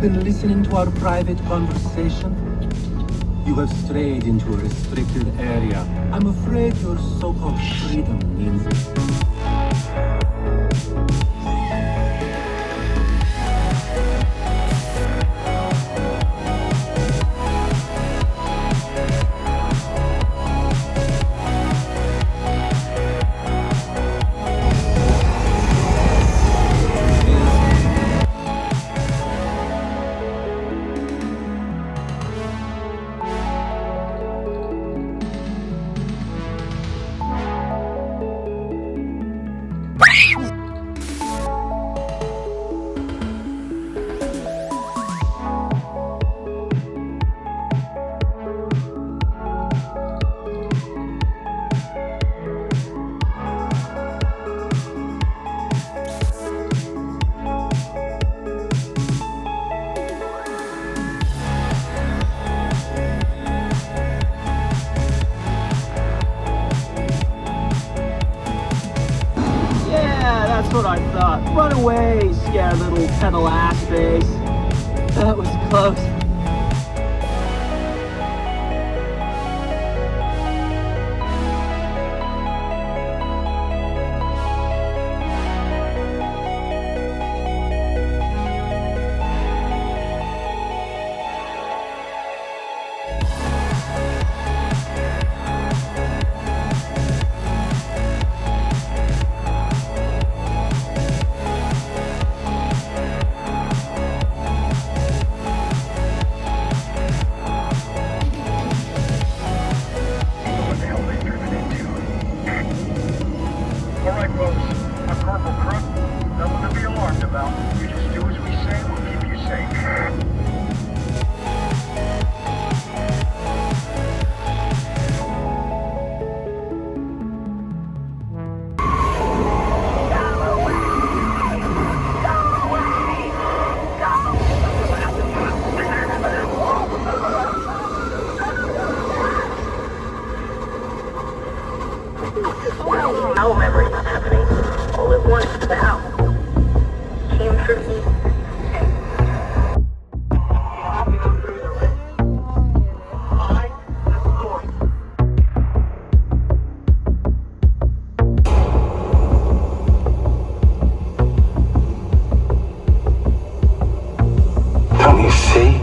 been listening to our private conversation? You have strayed into a restricted area. I'm afraid your so-called freedom means... That's what I thought. Run away, scared little pedal ass face. That was close. You just do as we say, we'll keep you safe. No memories happening. All at once, the house came for me. Don't you see?